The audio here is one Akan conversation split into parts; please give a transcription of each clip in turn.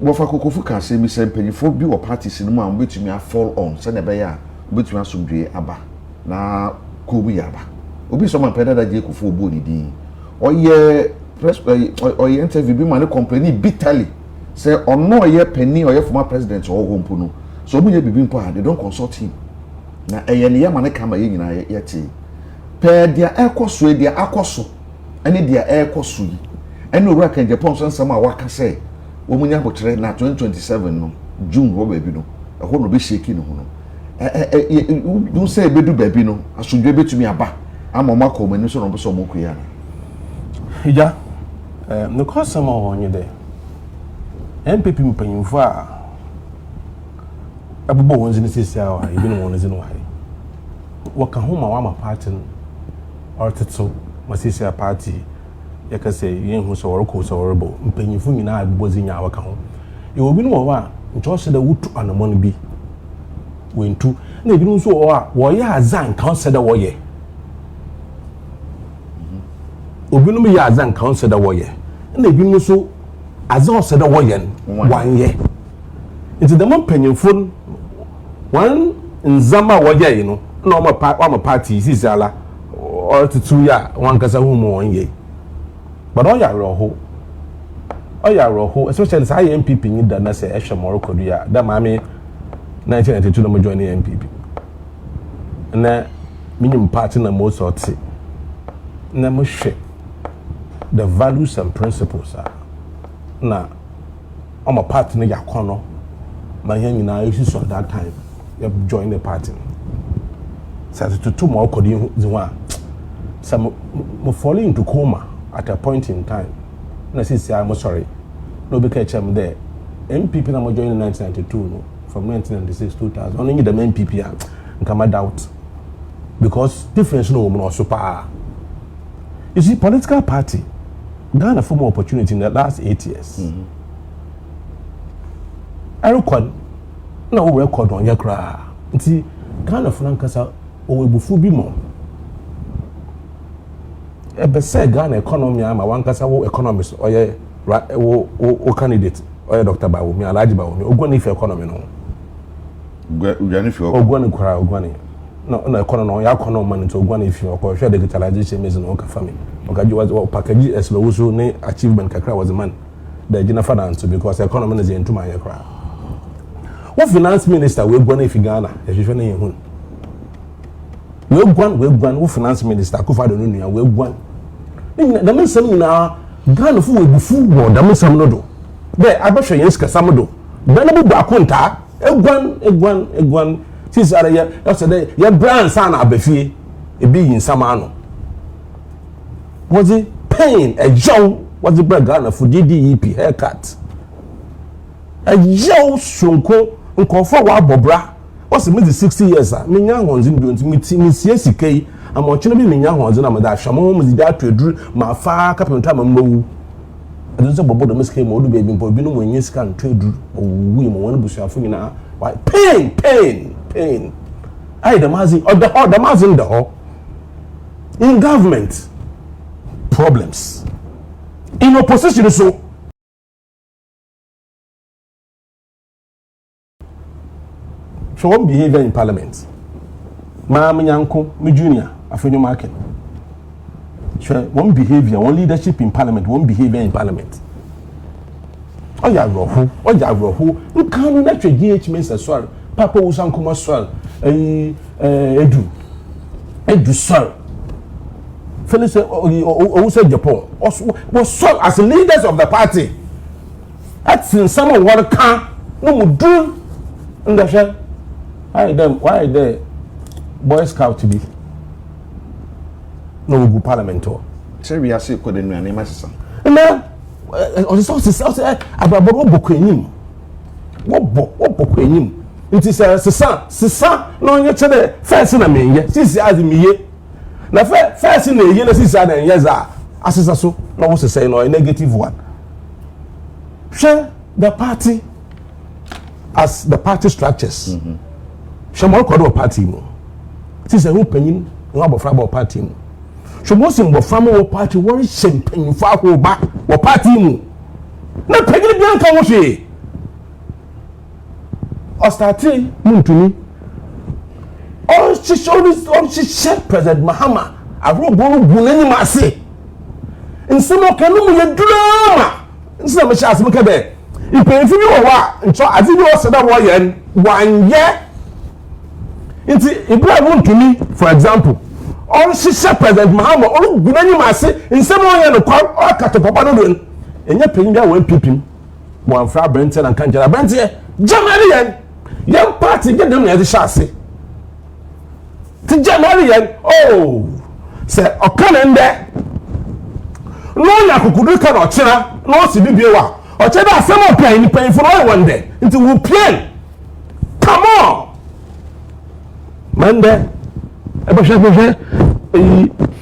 Wofa kokofu ka say mi say mpanyifo bi wo party sinima am betumi a fall on say na be ya betumi asomdwe aba na ko bi aba obi so man peda da je Akufo obo ni din oye press oye interview bi man complain bitterly say ono oye penny oye former president o go mpo no so obi ye bibi mpo ha they don't consult him na eye ne yama ne kama ye nyina ye te pe dia ekoso dia akoso ene dia ekoso yi ene owura kan Japan so nsama waka say womunya otchere na 2027 no June wo baabi no ho no be shake no ho no do say bedu baabi no asundwe betumi aba ama ma ko mani so no so mo kuya ija no kwasama ho nyi de NPP mpanyimfo a abubo wonzi ne sisi awa ibi no wonzi no hai waka ho ma wa ma party or tetso ma sisi a party yakase yenhu so worko so worbo mpanyimfo nyina abubo zinya waka ho e obi no wa ncho se da wutu anamon bi wentu na ebi no so wo ya azan kan se da wo ye obi no ya azan kan se da wo ye na ebi no so azan se da wo ye wan ye nti the mpanyimfo wan nzama wo ye no na o ma party sisala o tutu ya wan kasa hu mo won ye but all your roho especially say NPP ni da na say ehwe Morocco do ya da maame 1992 no mo join NPP na minimum party na mo sort na mo hwe the values and principles na on my party na yakono ma yan nyina issue at that time you join the party say to mo okodi hu some mo fall into coma at a point in time. Na since I'm sorry. No be catch them there. NPP na mo join in 1992 no from 1996 2000. Only the NPP and come doubt. Because difference no woman or super. You see political party Ghana for more opportunity in the last 8 years. I record no record on your cry. See Ghana for Nankasa o ebufu bi mo. Ebe say Ghana economy ama wankasa wo economist oye wo candidate oye Dr. Bawumia Alhaji Bawumia ogwani for economy no ugani for ogwani kwara ogwani no economy no ya economy man to ogwani if you ko share digitalization means no ka family okaji was package as Owusu ne achievement kakra was the man the gina finance because economy is into my yakra what finance minister we ogwani if Ghana e hwe na yehun we gwan wo finance minister Akufo Addo no nua we gwan na me sam na Ghana fu we bufu wo da me sam no do be abahwe yen sika sam do be na bu akonta egwan sis are ye say dey ye brand san abafie e bi yin sam ano was it pain a jow was the brand Ghana fu DDEP haircut a jow sonko nkofo wa bobra what's the 60 years me nya honzi ndo mi siesikai am otchene bi me nya honzi na me da hwamo mu di Ato eduru ma fa kapenta ma mmawu ado se bobo do meske mo do be bi mpo bi no mo nyi sika nto eduru owu mo won busuafo nyina pain ai the mazi or the mazi in the hall in government problems in opposition so one behavior in parliament. Mama Nyanko, me junior, Afenyo Market. One behavior, one leadership in parliament, one behavior in parliament. Oya roho. You can't let your GH means as well. Papa Usankuma swell. Edu swell. Felix Owusu Agyapong was swell as leaders of the party. That's in someone what can no do in the shell. Why the Boy Scout to be no go parliament or say we are say ko den nuane masesa na o so ababo bokwenyim wo bokwenyim it is sisa no onye chede first na menye sisi azimiye na first na eye na sisi na enye za asesa so na wo sese no negative one share the party as the party structures Shamo ko party mo. Sisi who panyin no abofra ba party mo. Shamo sim bofra mo party worry champagne fa ko ba wo party mo. Na panyin bi anka wo hwe. Ostati Muntuni. On she President Mahama. I wrote Bunani Masi. In some Kanum, you drama. In some chance, look at it. You pay for you and so as you said that 1 year. It's Ibrahim to me, for example. All she President Mahama, all Bunani Masi, in some way, and call or cut a papa, and you're paying that 1 people. One fra Benton and Kanjara Benton, Jamalian, young party get them near the chassis. To Jamalian, oh, say, or can there. No, Yakudu cannot china, no, Sibiwa, or Cheda, some more playing for all 1 day into who play. Come on, Monday,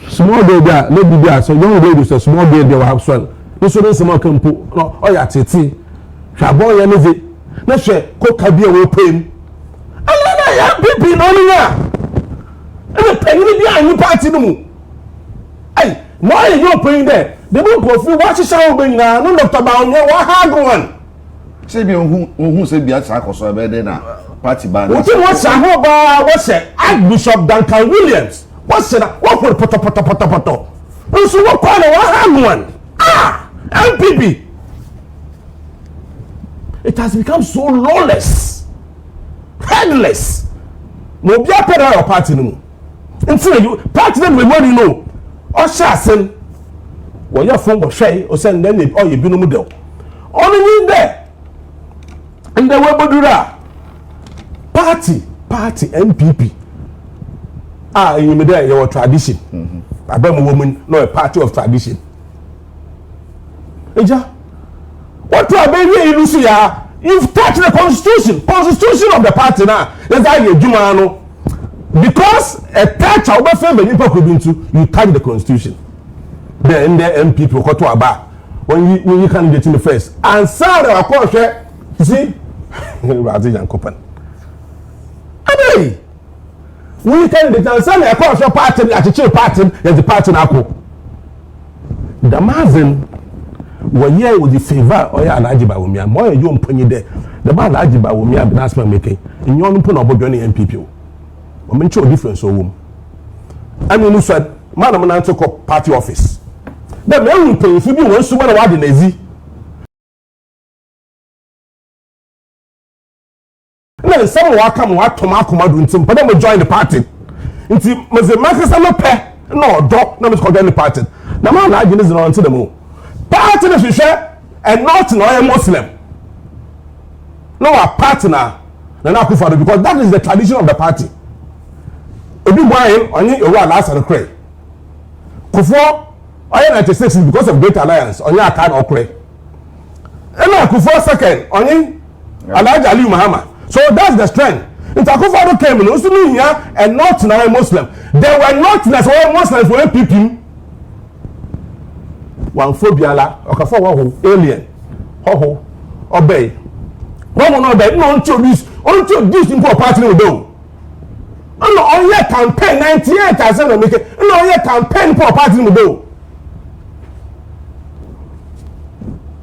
small baby, no be so young ladies, a small baby, they will have swell. This one is a more camp, no, oh, yeah, Titi. Shaboy anything. Na she ko kabia we pay. Alana ya pipi no ni na. E pay ni bia anyi party no mu. Ai, mo ye you pay there. The mo kofi wa hihya wo be nyina no Dr. Bawumia wa ha go one. Say bi ohun say bia sa akoso e be dey na party ban. What you want sa ho ba what say Archbishop Duncan Williams. What say na what poto. Nso wo kwa na wa ha go one. Ah, NPP. It has become so lawless, headless. No be a pedal or party no. Until you party them with money no. Or shasin. When your phone was shay or send them all you be no model. Only in there. And the web do that. Party NPP. Ah, you made there your tradition. I bet a woman no a party of tradition. Eja. What do I baby you see ya? You've touched the constitution of the party now. That's how you do man. Because a touch of a family people could be into, you touch the constitution. Then the MPP will go to a bar when you can get in the face. And sorry, of course, you see, Razi and Copen. Hey, we can get and send a course of party at the chill party, there's the party NAPO. The Mazin. When you with the favor or ya Alhaji Bawumia, more you don't put there. The man Alhaji Bawumia be announcement making. In your own put about joining NPP. I mean, show difference so room. I mean, you said, Madam Nanto party office. The man will pay if you want to what in easy. And then someone come what Tomako doing some, but then we join the party. Until Mr. Marcus pair, no dog, no Mr. Any party. The man Alhaji is on to the moon. Party na share and not no Muslim. No a partner na Akufo Addo because that is the tradition of the party. Obi boy only owo asare kre. Kufo oye 96 because of Great Alliance only akan okre. And Akufo second only Alhaji Ali Muhammad. So that's the strength. If Akufo Addo came in also here and not no Muslim. There were not necessarily Muslims for people. One phobiala, or for one alien, obey. One will not obey, no, until this in party will do. No, on your campaign 98,000 will make it, no, your campaign for party will do.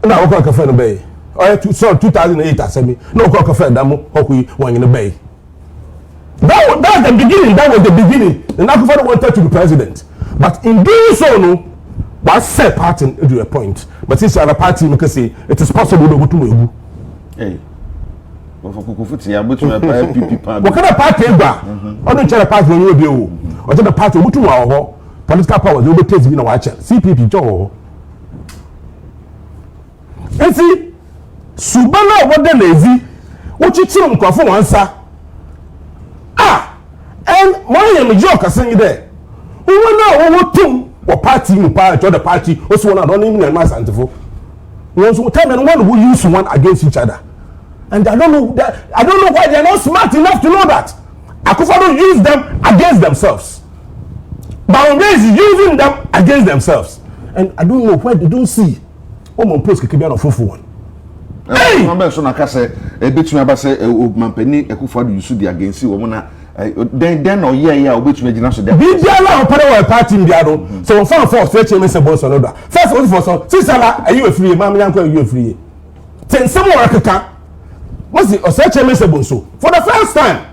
Now, I'll go for bay. Or 2008, I said me, no, cock offend, I'm one in the bay. That was the beginning, The Akufo wanted to be president. But in doing so, no. But say party to a point. But since other party we can say it is possible to go to Egu. Hey. But for Kukufuti, I'm going to NPP party. What kind of party is that? I don't tell a party when you be o. Or tell the party we to our political power. They will take me no watch. CPP Joe. And see, Subana what the lazy. What you tell them for answer. Ah, and my name is Joker saying there. Who will know what to? Or party in part or the party also one don't even mass antifo. Once time and one who use one against each other. And I don't know why they are not smart enough to know that. Akufo Addo use them against themselves. Bawumia is using them against themselves. And I don't know why they don't see. Oh my post can be an awful one. Hey! I'm so na say e betumi aba say mampani Akufo Addo use the against you wona then or yeah we betumi gina so there. Bibiala opere party mbiado. So on for stretch me say boss onoda. First one for so sisala are you free? Mam yanko are you free? Ten some work ka Must the otchere message so for the first time.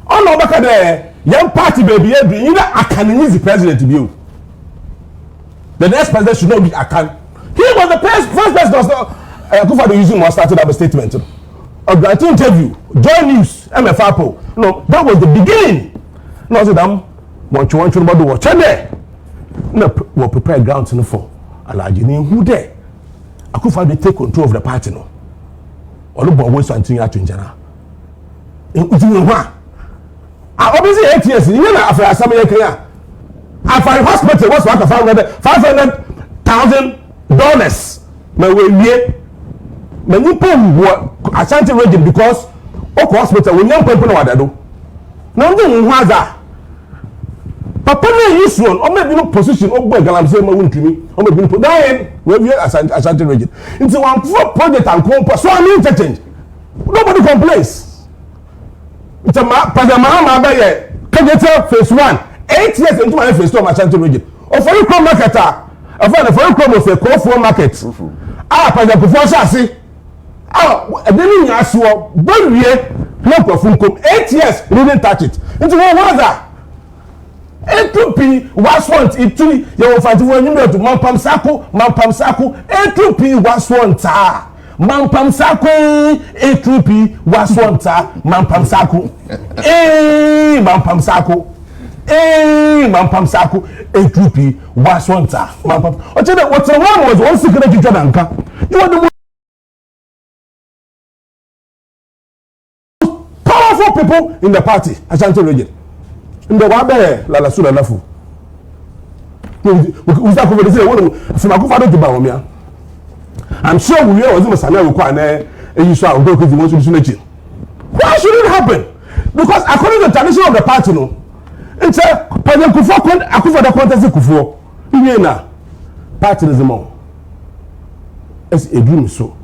On no back there, young party baby, you know I can use the president to be. The next president should not be Akan. He was the first person was not Akufo Addo using more started up a statement. A great interview, Joy News, MFAPO. No, that was the beginning. No, so them want you about the watch there. No, we prepare ground for alleges who there. Akufo Addo take control of the party no. All the boys continue to change now. Obviously 8 years. You know after Sammy After the hospital was worth $500,000. My way, my new pay Asante region because Oko hospital when young people know what they do. Now they was that. Papa na use one or maybe no position or boy galamsey ma won tumi or maybe put then we Asante region. Into one project and compost so I mean change. Nobody complains. It's a Mahamadu Bawumia phase 1 8 years into my phase 2 of Asante region. Ofori Chrome marketer. Ofori Chrome was a Kojo market. Akufo Addo. Edeni nyaso bowie no profunkom 8 years we didn't touch it. Into one was that. NPP was want it to your fight when you know to Mampam Sako NPP was want Mampam Sako NPP was want Mampam Sako Mampam Sako Mampam Sako NPP was want Mampam otchere what's the one was one secret to Jodanka you are the most powerful people in the party Asante region. In the wabe la sura lafu. We start conversation from Akufo Addo to Bawumia. I'm sure we was in Sammy and you saw go because you want to do. Why should it happen? Because according to the tradition of the party, no, it's a Akufo Addo contest Akufo. You know, party is more. It's a dream so.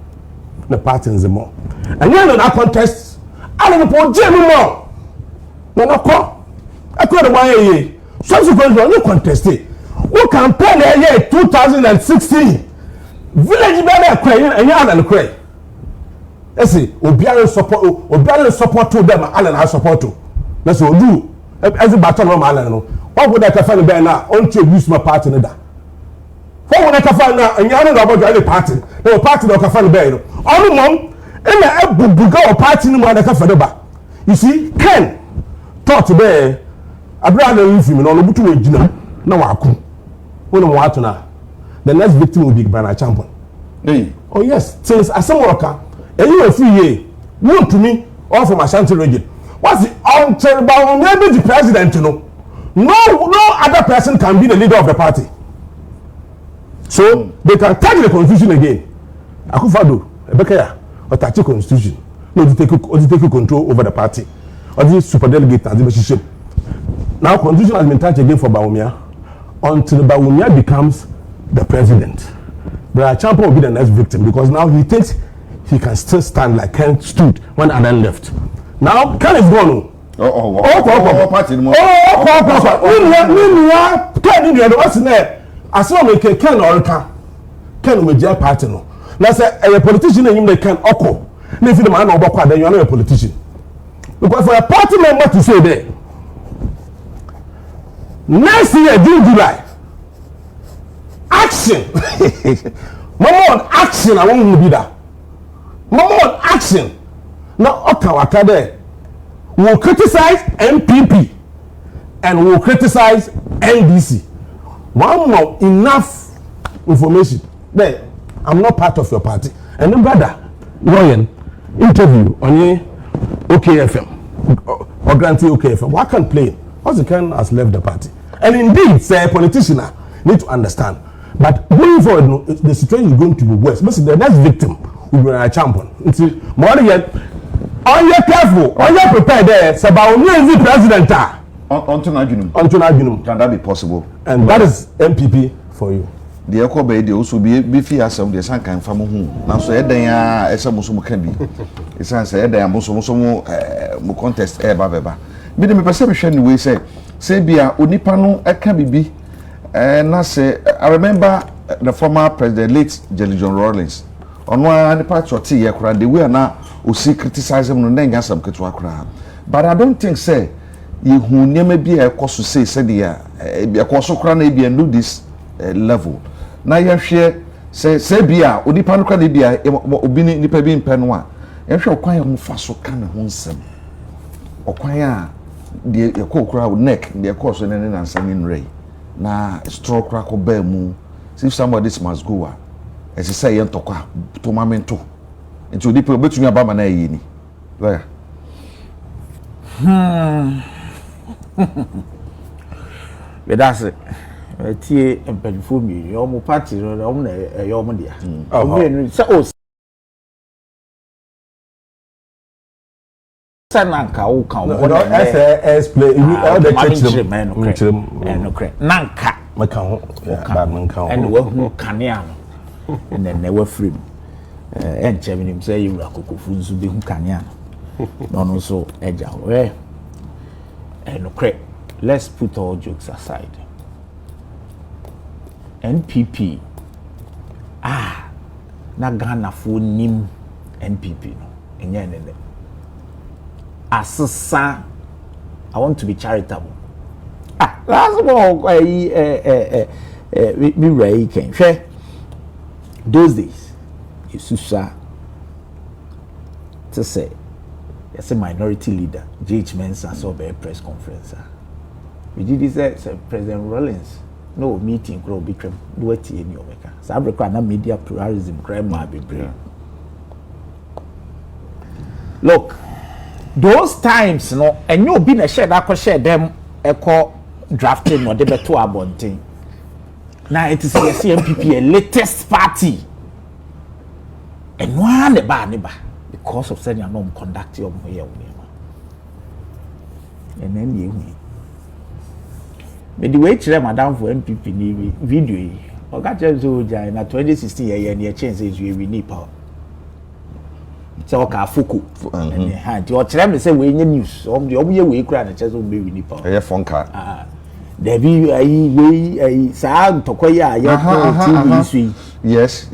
The party is more. And you know that contest, I don't know more. No call. I could have why subsequently you contested. Who campaign year 2016? Village better crying and you and cry. Let's see, Obiara support to them, Allen has support to. That's what do as a battle of Allen. What would I find bear now? Until use my party in that. What would I find now? And you don't know about any party. No party that can find bear. All the mom and the Buga party no one that can find. You see, Ken thought today. Abraham Ufim no butu we gina na waku wonu mo atuna the next victim will be Kwabena Agyapong. Hey. Oh yes, since asemoka eyi ofiye won to me all from Asante region. What's the otchere Bawumia the president no other person can be the leader of the party. So they can touch the constitution again. Akufo Addo ebekaya or touch the constitution. No to take control over the party. Or the super delegate and the leadership. Now, constitution has been touched again for Bawumia until Bawumia becomes the president. Kwabena Agyapong will be the next victim because now he thinks he can still stand like Ken stood when Annan left. Now, Ken is gone. Ken will be a party. Now, say a politician and you can Oko. If you don't know about then you are not a politician. Because for a party member to say that. Next year, June, July. Action. Mama on action, I want to be that. Mama on action. Now, okay, there. We'll criticize NPP and we'll criticize NDC. One more, enough information. There, I'm not part of your party. And then, brother, Ryan, interview on your OKFM or grantee OKFM. Why can't play? Also, Ken has left the party. And indeed, say a politician need to understand. But going forward, the situation is going to be worse. But the next victim will be a champion. More yet, are you careful? Are you prepared there? It's about the president. Can that be possible? And that is NPP for you. The Yakobe, they also be fear some the Sanka and Famu. Now, so Edaya, Esamusumu can be. It's answered Edaya Musumu contest ever. But the perception we say bia onipano eka bibi na say I remember the former president late Jelly John Rawlings ono ani part oti ye kura the way na o see criticize him no na nya sam keto akura but I don't think say you hu nyema bi e koso say dia e koso kura na bi do this level na ye hwe say bia onipa no kura na bia obi ni nipa bi mpe no a ye hwe okwan ya mfa so ka na ho nsem okwan a de ekokura neck de ekoso ne na nsam nrei na stroke kura ko ba mu if somebody must go as you say yentokwa to mamento into onipa obetumi aba na yi ni lawyer that's it. Tie empedifo mi yo mo party no mo na yo mo dia o se o sananka o kan o no SAS play all the church no nanka maka ho ba manka ho and we hu kanea no and we free enche mi nim say you akokofu nzu be hu kanea no no so eja ho no let's put all jokes aside. NPP na Ghana fo nim NPP no enye nene asesa I want to be charitable that's more me right can share those days isusa to say as a minority leader JH Mensa saw a press conference we did this President Rollins no meeting grow become do it in your maker so na media pluralism crime ma be brain look those times no and you be na share that share them echo drafting or debate to abonting now it is the NPP a latest party and one the ba because of saying no conduct your here and then you me the way chere madam for NPP ni video yi oga chere so jai na 2016 ye na change say we need power so ka foko and ha ti o chere me say we nye news o ye we kura na chere so we need power e fonka there be we sa ntokoya ya TV sui yes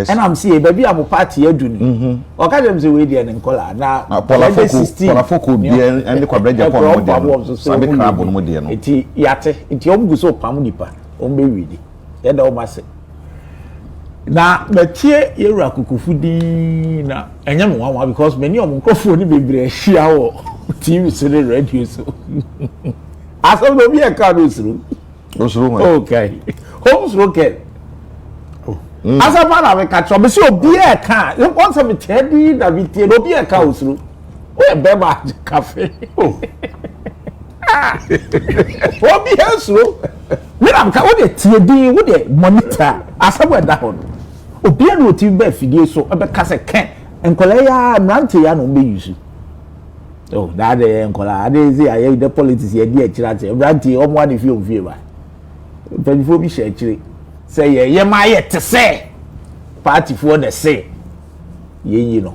and I'm see baby am party aduni oga chere me say we dey na nkola na 2016 bi and Kwabena Agyapong mo sabe crab no mo dey no enti yate enti omgu so pam nipa ombe widi e da o mase na betie yewura kokofudi na enye me wanwa because many of microphone ni bebre hia wo TV so the radio so aso do bi e ka do suru okay home suru ke asa pa na we ka cho be se obi e ka once me tedi da bi tie obi e ka osuru o e be ma cafe obi esuru me am ka o de tie din wo de monitor asabu da ho obi e no ti be fidie so e be ka se ken enkola ya mrante ya no be use oh that enkola ade say aye the politics ye di e kirate mrante o mo ade fi o fi ba penfo bi she kire say ye ma ye te say party for the say ye no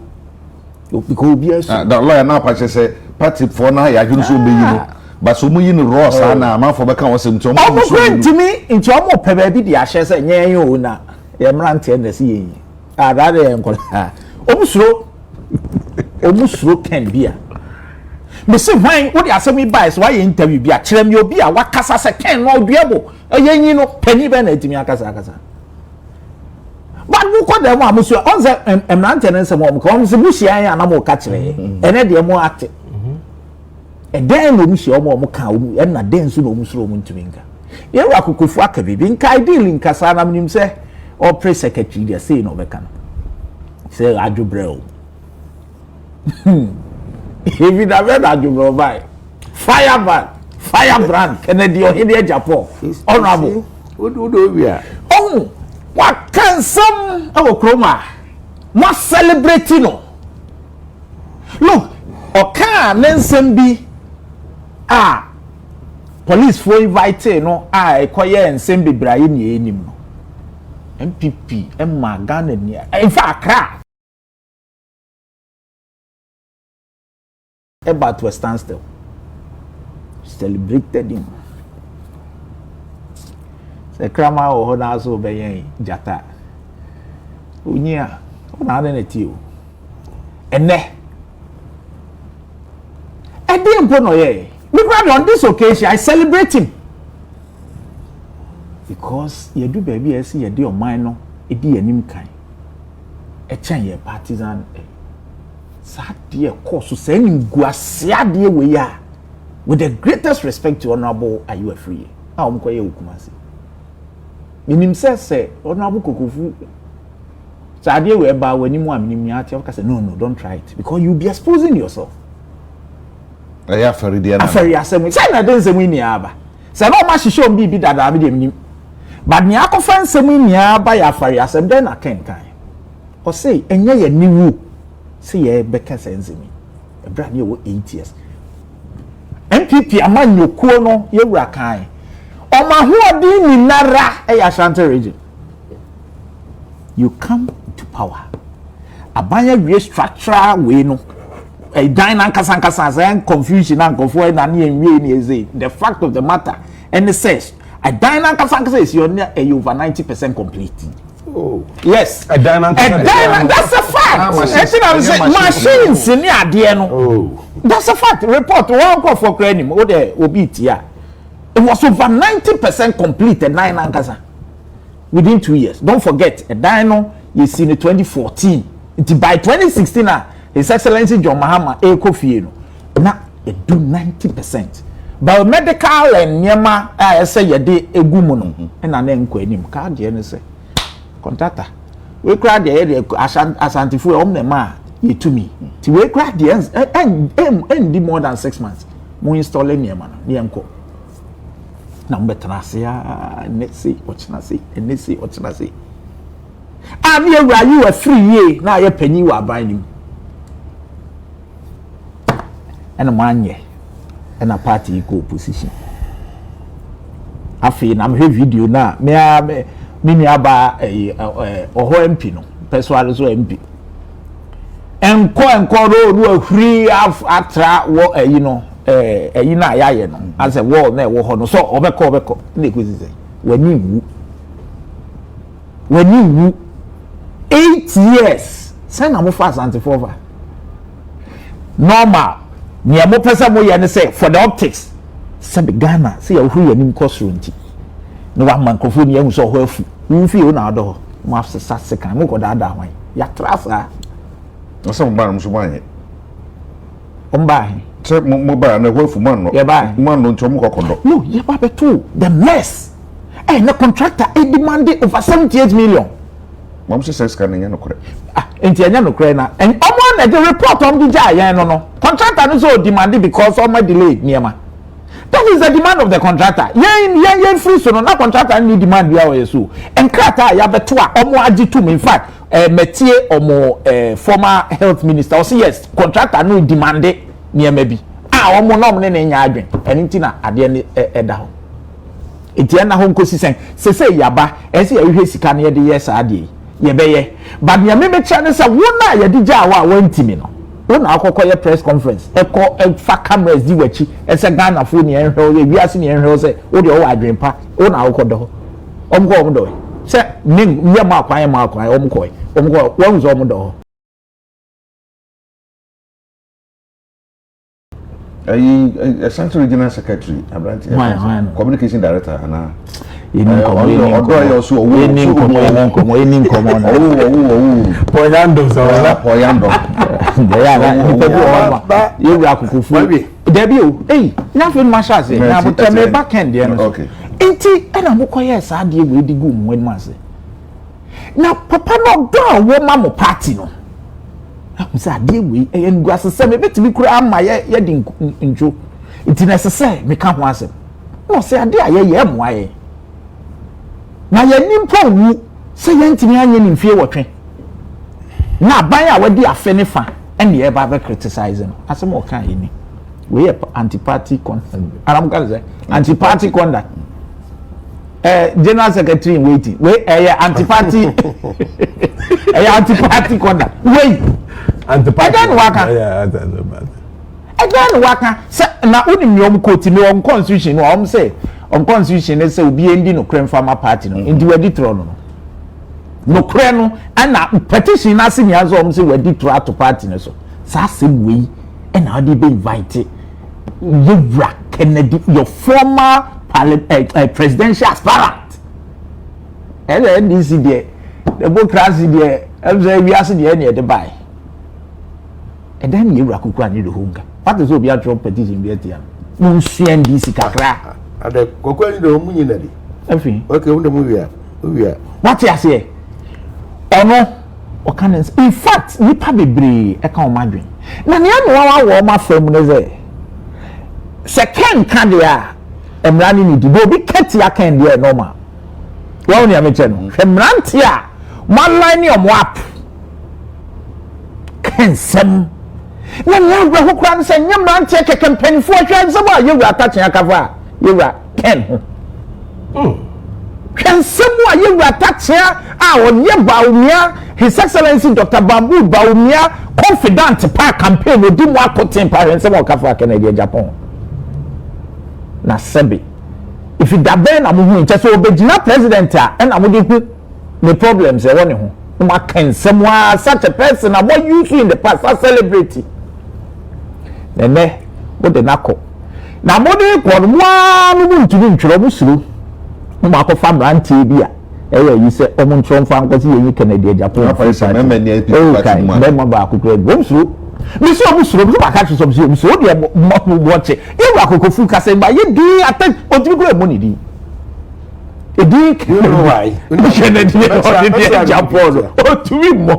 because obi esuru the lawyer now pa say party for na ya junu so be yi no but so mu yi no raw sa na ma for be kan wasem to mo so ntimi nti o mo pe ba bi di ahye say nyen o na ye mrante na si yi that enkola omusuro ken bia me say when wo di asemi buy so why interview bia kire me obi a wakasa se ken no oduebo eyenyi no pani be na etimi akasa but wo ko dem amusu on say emrante na nsem o ko se buhia ya na mo ka kire ene de mo ate den no muhia o mo ka o na den so no omusuro mo ntimi nka ye wa kokofu aka bibi nka ideal nka sa na mnim se or press secretary dey say no be kan say ajubrel if it have ajubrel by firebrand Kennedy Agyapong honorable Udo bia what can some our chroma what celebrating no look oka nensem bi police for invite no ekoye ensem bebraye ni enim no NPP Emma Ghana ni in fact Accra about to a standstill celebrated him the krama o ho na so be yen jata unyia na na ti o ene edi mpo no ye because on this occasion I celebrate him because you do baby I see you do mind no edi anim kan e chen ye partisan sa de course so nim guase ade we ya with the greatest respect to Honorable are you free a o mko ye okumase minim say Honorable Kokofu sa ade we ba wanimu aminim ya ati o say no don't try it because you be exposing yourself ya afari dia na afari asem say na den semu ni aba say no ma hihye on bi dada bi dem nim but ni akofa nsemu ni aba ya afari asem den na kan o say enye ye niwu say ye beka senzemi e bra ni wo 8 years NPP amanyokuo no ye wura kan o ma ho odi ni nara e ya Asante region you come to power abanya wie structural we no a dynamic and confusion and confusion and the fact of the matter and it says a dynamic is you're over 90% complete. Oh yes, a dynamic that's a fact. Machines in oh that's a fact. Report one call for credit or the obit yeah. It was over 90% complete at dynamic within 2 years. Don't forget a dyno you see in 2014 by 2016 His Excellency John Mahama Ekofie no na do 90%. Biomedical and nyema say ye de egu mu no na na enko anim ka de ne say contractor we kra de Asante fu om na ma ye tumi ti we kra de end more than 6 months mo install nyema no ne enko na mbetana se ya ne say ochina say ne say ochina say abi ewura you a free ye na ye panyi wa ban nim and manye and a party equal position. I feel I'm here video now. Me aba oho MP no. Persuade so MP. Enko ro free atra wo you know you na ya no. As a wall na wo ho no. So obeko na ekuzi say. When you 8 years. Say na mo fast anti-forward. Normal. Nia mo pesa mo ya say for the optics sabe Ghana say ya hu ya nim cost runti no wa microphone ya hu so ho afu hu fi o na ado mo afsa second mo ko da hwan ya trasa no so mo so banye omba he mo ba na ho afu man no ya ba man no ntom ko kondo no ya ba beto the mess na contractor demanded over 78 million mom say scan nya no kore enti anya no kore na and omo na the report on the jaya no contractor no so demanded because of my delay niema that is the demand of the contractor yen free so no na contractor need demand bia we so enkrata ya beto a omo agitu me in fact metie omo former health minister o say yes contractor no demanded niema bi omo no mo ne nya adwen enti na ade ne eda ho enti na ho nkosi sen se yaba ese ya hwe sika na ye de yes ade ye beye but me me chane say wona ye di ja wa wantimi no wona akokoye press conference fa cameras di wachi ese Ghana fo ne enhwe o wi ase ne enhwe o say wo de o adwenpa wona akokodo omko omdo say nim ye ma kwan omko won zo omdo Asante Regional Secretary Abranti Communication Director ana ini komo poyando so poyando ya na you Akufu debi o na fe ma sha se na but me back end there no okay enti na mo koye sa de we di gu mo ma se na papa no do wo ma mo party no say ade we engu asese me betimi kura ama ye di njo enti na sese me ka ho asem no say ade aye mo aye na ye nimpo wu say ye ntimi anye ni mfie wotwe na ban a wadi afe ne fa ene ye ba be criticize no asem o kan ni we anti party conduct aram ka say anti party conduct general secretary in waiting we anti party anti party conduct we anti party again waka say na uni nyom koti me on constitution no am say on constitution say obi endi no crem farmer party no ndi wadi tro no no kure no ana petition na se nya zo say we di try to party ne so sa sem we and how they be invited Yewra Kennedy, your former presidential aspirant. And the NDC there, the democracy there, we asked the end of the buy. And then Yewra Kwaku Annan the hunger. What is Obi Addo petition be at here? NDC kakra. And the Kwaku Annan the humunyenadi. Everything. Okay, we are. What you say? Ono. In fact, nipa bebree e ka o madwen. Na ne anu wa ma fam ne ze. Second kan dia emrani ni dibo bi keti akan dia normal. Wa oni ameche no. Emranti a man ni omo app. Ken sem. Na ne agba ho kran se nyamranti e keke mpanifo ahwa nsem a Yewra Atta akafa. Yewra Ken. Kensemu a Yewra Atta a Bawumia, His Excellency Dr. Bawumia confident pa campaign odi mu akoten pa nsemu okafa Kennedy Agyapong. Na sebi. If it dabe na mu hu nche so obegina president a na mu de hu the problems e woni ho. Ma kensemu a such a person a what you in the past a celebrity. Nene what the nako. Na mo de ko mu anu mu ntumi ntwero mu suru. Mo akofa mranti bi a you say omun tron fan ko ti yin Kennedy Agyapong fa say me NPP party mu be mo ba akukure bom suru mi so omu suru ba ka so mi so de mo watch Yewra akokofu ka say ba ye di attack otimi ko mo ni di e di You know why? Kennedy Agyapong otimi mo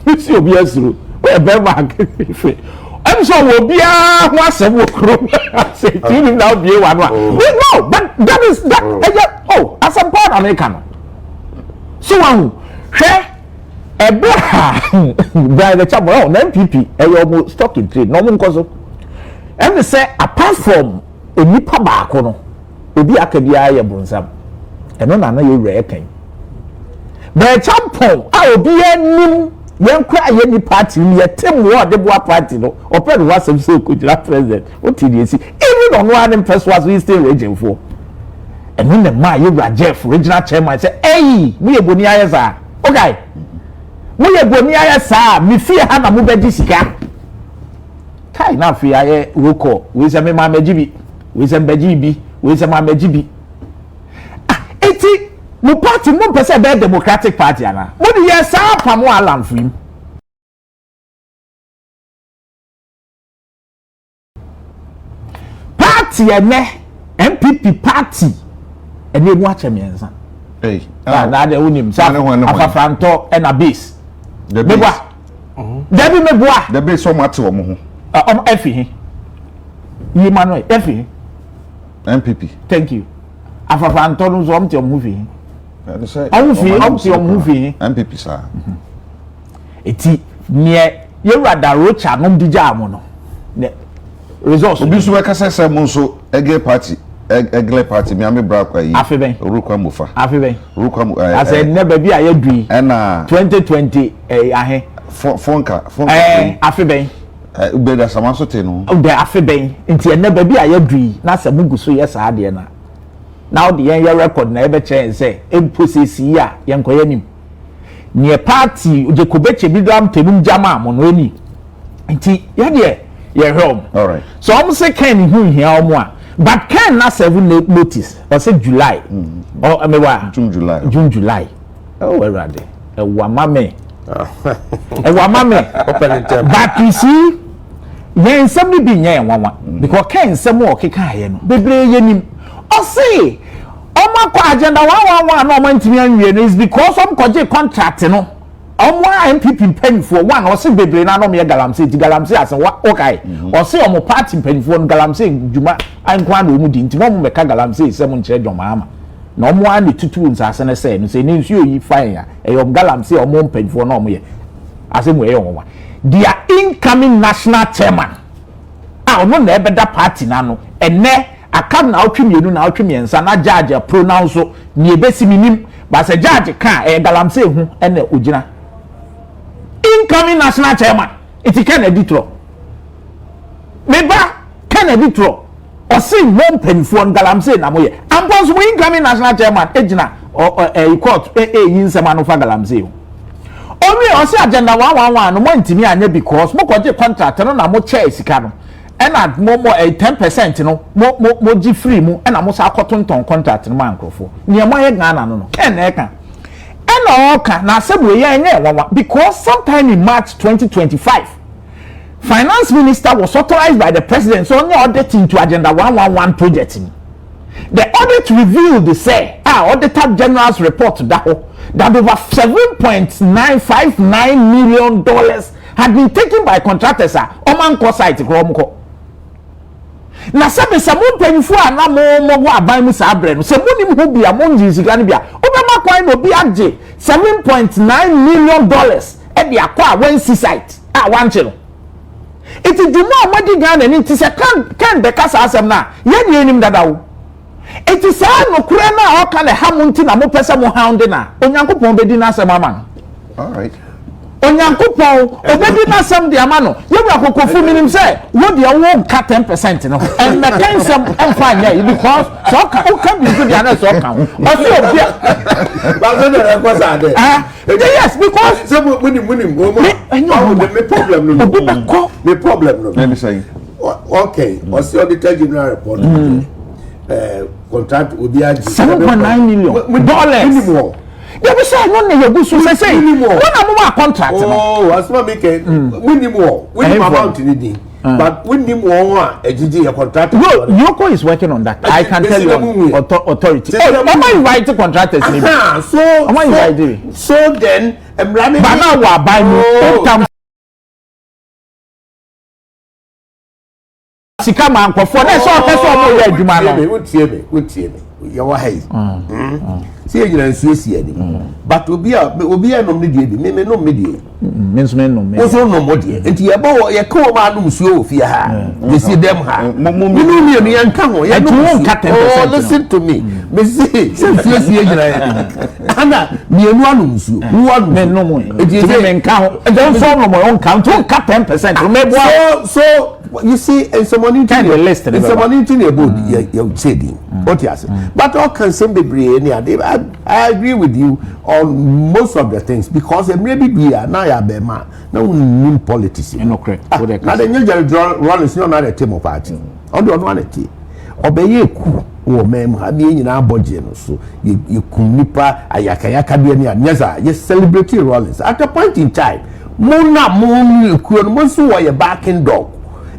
mi so obi asuru we be ma fe I'm so will be a was a work say you now be one. No, but that is that. Oh, as a part American. So by the chapel on NPP, almost stock in trade. No one cause. And they say apart from a nipa bakono, obi akabia ya bonsam. And no na you reckon. By chapel, I will be a nim. Yen kwa any party ni etem wo de boa party no opere wa sem so kujira president o TDC even on one person was we still raging for and when the man Yewra Jeff regional chairman say hey we ye boni ayesa okay we ye boni ayesa mi fie ha na mo be sika kai na fie aye woko we say me ma mejibi we say bejibi we say ma mejibi eti mo party mo pese be democratic party ana mo di yes apa mo alam fim party ene NPP party ene mu achemiensa na de unim sa afafranto ena base meboa debi meboa the base so much wo mo ho efi yi manuel efi NPP thank you afafranto no zo mte omu fi NPP sir. Eti near Yewra Darocha nom dija mo no. Ne results obi so weka sese mo so ege party egle party mi ame bra kwa yi. Afeben. Orukwa mofa. Afeben. Orukwa mo ase ne ba bi ayadui. Na 2020 ahe. Fonka. Afeben. Ubeda samaso te no. De afeben. Nti ne ba bi ayadui na se muguso yes ade na. Now the year record na ebe chen say emposesi ya yenkoye nim ne party je kobeche bidam tenum jama mo no ni nti ye de ye home all right so am say Ken hu hia omo a but Ken na 7 notice or say July or mewa June July oh erade e wa mame Open in term. but you see yen some bi nya enwanwa because Ken some o keka ye no bebre ye nim I say, Oma agenda 111 no man to is because I'm koji contract no. NPP pen for one or say baby na no me galamsey as okay. Or say omo party pen for galamsey juma an kwan no mu di nti mo meka galamsey se mo nche dwoma ama. Na omo ani tutu nsase ne say no say ne nsuo yi fine ya. E yom galamsey omo pen for no mo ye. Ase mo ye omo. Their incoming national chairman. Ah omo na ebeda party na no. Ene akam na otwemienu na otwemiensa na judge pronounce so ni ebesi minim ba se judge ka galamsey hu ene ogina incoming national chairman it Kennedy Agyapong meba Kennedy Agyapong o say one penfo galamsey na moye ampos mo incoming national chairman ejina court yin semanu fa galamsey omi o se agenda 111 no mo ntimi anya because mo kwaje contract no na mo chair sika no ena mo 10% no mo gi free mu ena mo sa akotonton contract no man krofo ne mo ye Ghana no ena oka na asebu ye enye wawa because sometime in March 2025 finance minister was authorized by the president so only auditing to agenda 111 project. The audit revealed the say Auditor General's report that over $7.959 million had been taken by contractors Oman ko site Kromko. Na sabe samu penfu ana mo aban mu sa abre no se muni mu bia mo nji sika ni bia obema kwan no bi agye $7.9 million e bia kwa one site one chelo. It is the more money Ghana ni ti se kan be kasa asem na ye ni enim dadawo. It is no kure na o ka le hamunti na mo pese mo hound na onyankopon be di na asem ama. All right. Onyankopon obedi na asem di ama no ye bra kokofu minim say wo de wo ka 10% no and me kan sem emfa nya because so ka o can be good na so ka o so obi But no go say there. Yes, because Some money me problem no. Me problem no. Let me say. Okay, what's the Auditor General report? Contract obi agi $7.9 million. Minimum. They be say no na you go so say no na mo contract no. Oh, as ma make minimum. We amount ni di. But we need more ejiji your contract. No, Yoko is working on that. I can tell you authority. Hey, mama invite contractors maybe. So mama invite. So then I'm running. But now we are buying sika man ko for na so mo ya adwuma no. We tie me. You are high. See you na nsuesi ani. But obi a no me die bi. Me no me die. Me so no me. So no mo die. Enti ye bo ye ka o ma no nsuo ofie ha. They see them ha. Me no me yan ka ho. Ye no cut 10%. Oh, listen to me. Me see nsuesi agina. Ana me enu anu nsuo. Wo anu me no mo. Enti me nka ho. Don't form no mo on count. Don't cut 10%. Me bo. So you see, and someone in the list, and someone in the board, you said, what you say. But all can say I agree with you on most of the things because maybe we are now a bema, no new politics. No correct. Now the new run is not a team of party. On the one team, obey ku or mem have been in our budget. So you kunipa ayakayaka be near Neza, yes, celebrity rollers at a point in time. Mona moon, could most were a backing dog.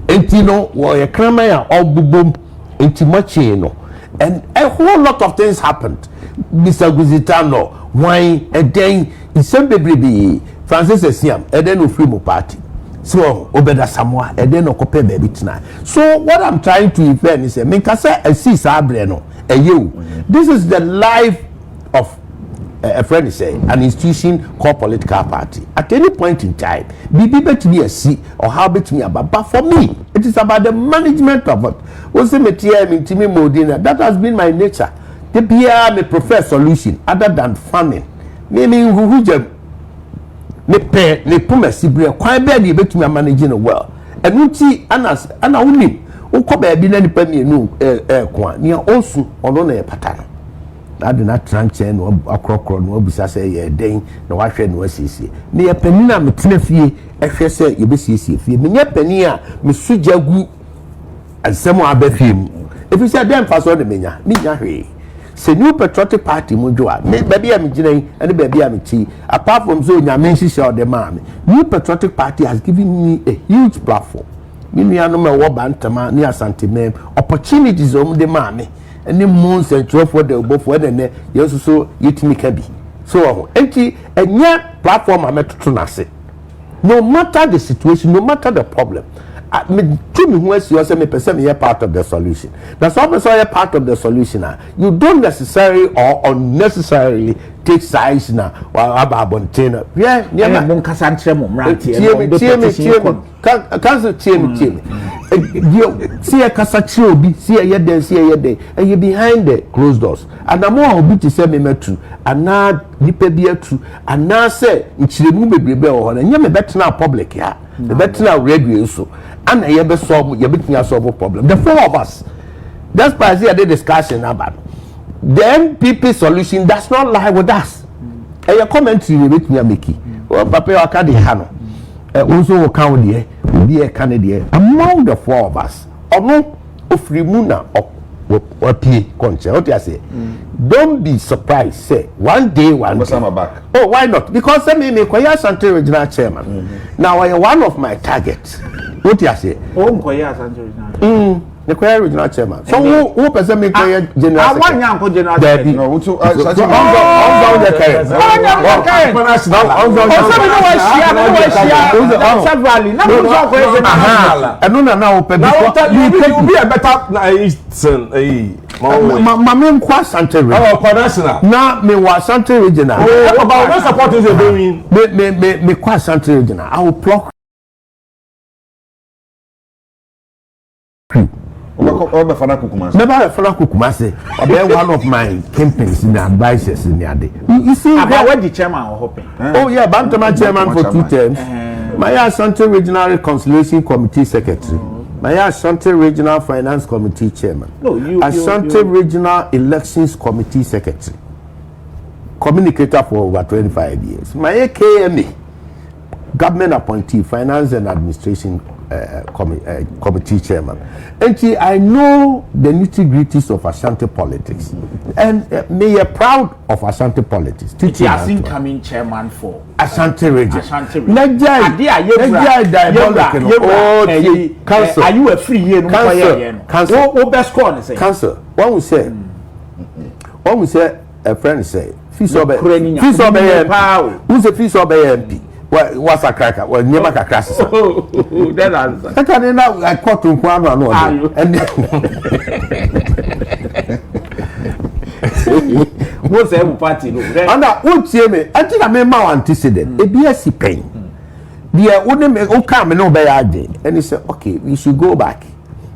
Entino were a cremaya or boom, intimachino, and a whole lot of things happened. Mr. Guzitano, wine, and then it's some baby Francis Siam, and then we free party. So, Obeda Samoa, and then Okope baby tonight. So, what I'm trying to invent is a Minkasa, a C. Sabreno, a you. This is the life of a friend is an institution called political party. At any point in time, be bet me a C or how bet me about. But for me, it is about the management of it. What's the material in Timmy Modena? That has been my nature. The PR may prefer solution other than farming. Meaning who me pay me pume sibre quite bad you bet me managing well. And you see Anas and I only who come a bin any penny no kwan near also on a pattern. I do not transfer no akrokro no obisa say ye den na wahwe no asiesie ne ye panina metnafie ehwe say ye besiesie fie me nya pani a me sujagu asemo abafiem if you say dem faso de menya me nya hwe se new patriotic party mo jo a me baby am ginan and baby am chi apart from so nya men hihye o de ma me new patriotic party has given me a huge platform me nua no me wo bantama ne asante mem opportunities o de ma me any months and 12 for the above for the you so yitimi kabi so enti enya platform ametutu nase no matter the situation no matter the problem me to me who is you say me person me part of the solution that's also a part of the solution you don't necessarily or unnecessarily take sides na wa ababonte yeah near mon kasa ntre mo mrantie cancer team see a kasa chire obi see a yeden and you behind the closed doors and am obi to say me metu ana nipa bi atu ana say nchiremu bebrebe ho na nya me betena public ya the betena radio so and ye be solve ye betnya solve problem the four of us that's why I did discussion about the NPP solution does not lie with us. A commentary with me make Papa Akadi Hano. Also count here, be a candidate among the four of us. Omo Ofrimuna or P. Concha. What I say? Don't be surprised. Say one day, back. Oh, why not? Because I may make Asante regional chairman. Now I am one of my targets. What I say? Oh, Asante regional. The Kwaya regional chairman. So who person make Kwaya general? I want young general. Debbie. No, to I will pluck. Never Fana Kukumase. One of my campaigns in the advisors in the day. You see, about the chairman or hoping. Oh yeah, Bantama chairman for 2 terms. My Asante Regional Reconciliation Committee Secretary. My Asante Regional Finance Committee Chairman. Asante Regional Elections Committee Secretary. Communicator for over 25 years. My KMA, Government Appointee Finance and Administration Committee Chairman. And I know the nitty-gritties of Asante politics. And me proud of Asante politics. It's a incoming chairman for Asante region. Council. Are you a free year? Council. One will say a friend say, Fees of MP. Who's a fees of MP? What's a cracker? Well, never a crash. That answer. I can't now. I caught him one and what's every party? And that would say me. I think I made my antecedent. A BSc pain. The wouldn't come and obey. And he said, okay, we should go back.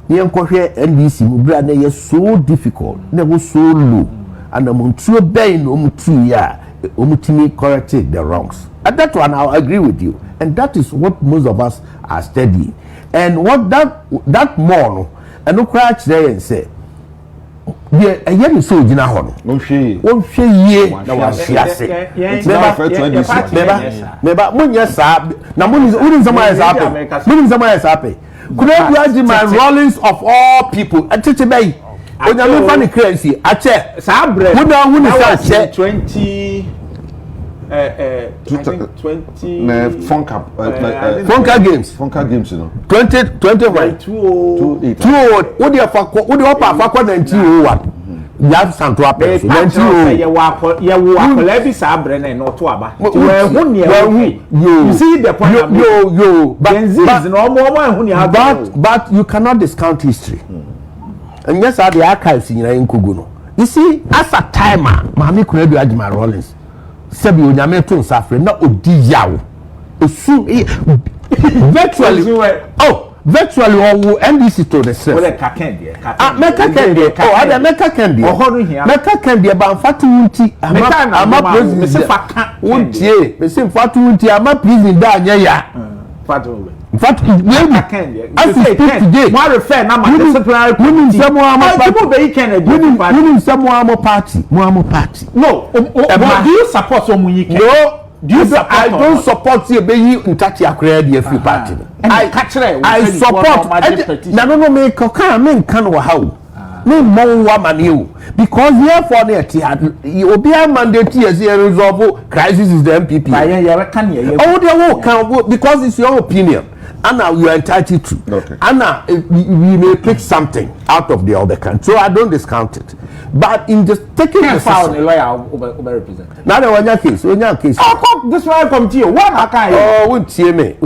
The NDC, brother, is so difficult. They were so low. And I'm too bad, 2 years. Omutimi corrected the wrongs. At that one, I'll agree with you, and that is what most of us are studying. And what that more, and no crash there and say, yeah, a young soldier now. Won't she ye? Never, when yes, now when somebody is happy. Could I imagine my rollings of all people at Titi Bay? When you're funny crazy, I check. Sabre, who is that? 20. Funka games, you know. 20 right. 208. What do you offer 1901? You have some to happen. 1901. You see the point. But you cannot discount history. And yes, are the archives in Kuguno. You see, as a timer, Mami Kennedy Agyapong Rollins. Sebi onyame to nsafre na odi yawo osu virtually owo NDC to the self well kakende meka kende ohono hia meka kende ba mfatu unti ama president untie me se mfatu unti ama president da anya ya mfatu as we speak today mo refer na ma disciplinary committee party no do you support Omunyi Ken? No. Do you support? I don't support you be Ntati Akure the free party. I support. No me kan wa how. Me mo wa mani because therefore the obi a mandate as resolve crisis is the NPP. Because it's your opinion. Anna, you are entitled to. Okay. Anna, we may pick something out of the other country. So I don't discount it. But in just taking the file, the lawyer over represent. Now, on your case. Oh, this one committee. What I can. Oh, won't me.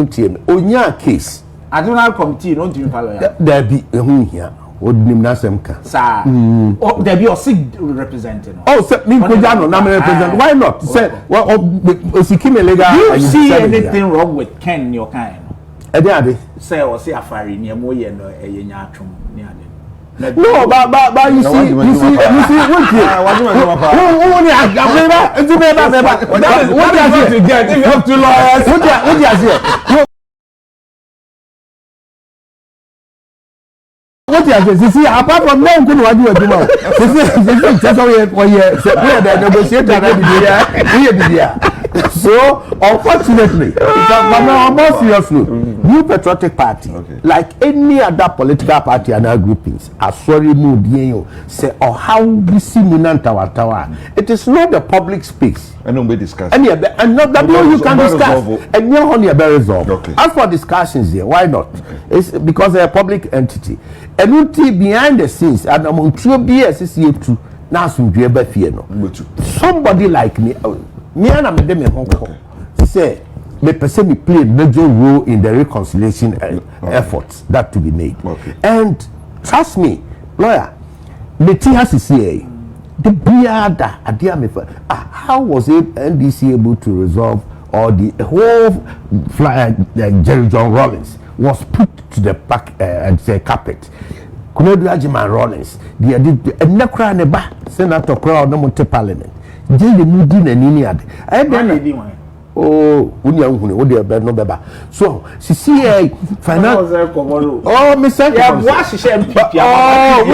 On your case. I don't have committee. Don't you follow? There be here. What name Nasemka? Sir. Oh, there be a sick representing. Oh, sir, me Kojano, na represent. Why not? Say, well, do you see anything wrong with Ken in your kind? Say or say afari near Moye no Enyatrum near them. No, but you see, what what you see apart from them go what you do now this just how you the negotiator so unfortunately more seriously New Patriotic Party like any other political party and our groupings are sorry no bien say or how we see Munantawa it is not the public space and nobody discuss and not that you can discuss and you're only a very resolve as for discussions here why not it's because they're a public entity and you behind the scenes and among 2 years too now some somebody like me and I'm say me person play a major role in the reconciliation efforts that to be made and trust me lawyer me has to say the biada how was NDC able to resolve or the whole Jerry John Rawlings was put to the back carpet Kennedy Agyapong Rawlings they did nekra ne ba senator crowd no monte parliament they mudi na nini ade oh unya nhune wo de be no beba so see finance oh me say ya bua hihye NPP oh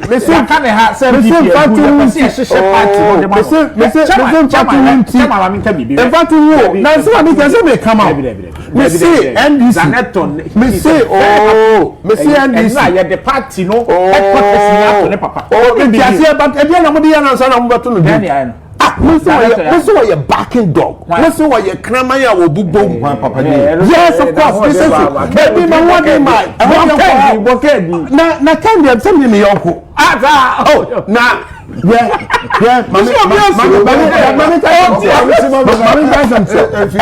me say ka ne ha say NPP me say hihye party no de me say party nti mama me ka bibi e party wo na so me can say me come out me say NDC me say oh me say NDC na ya the party no headquarters ni ato ne papa oh me say but e dey na mo dey na so na mo beto no listen what you're backing dog. Listen what you're cramming your boom. Yes, of course. Listen to baby, my one day, my na candy. I'm telling you, Yoko. Oh, now, yeah,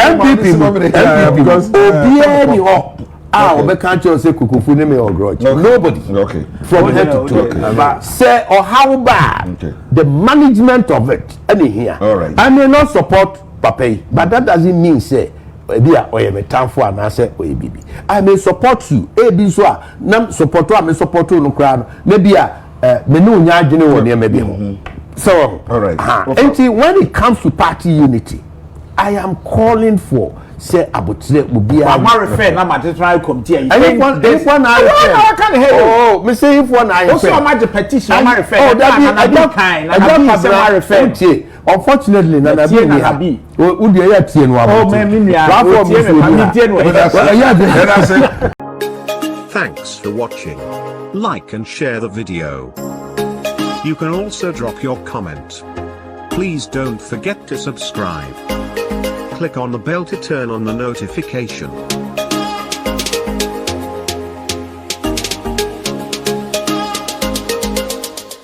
NPP because we can't just say kukufu name or grudge. Nobody. Okay. From head to toe. Say or how bad the management of it. Any here. All right. I may not support Pape, but that doesn't mean say be a or time for an answer or baby. I may support you. Be so nam support you. I may support you no crown. Maybe a menu nyajine or near maybe. So all right. And when it comes to party unity, I am calling for say abotire will be a refer na matetral committee if one I can hear oh me say if one I also am the petition I refer oh that be kind I refer unfortunately na be who dey here tie no oh me Thanks for watching. Like and share the video. You can also drop your comment. Please don't forget to subscribe. Click on the bell to turn on the notification.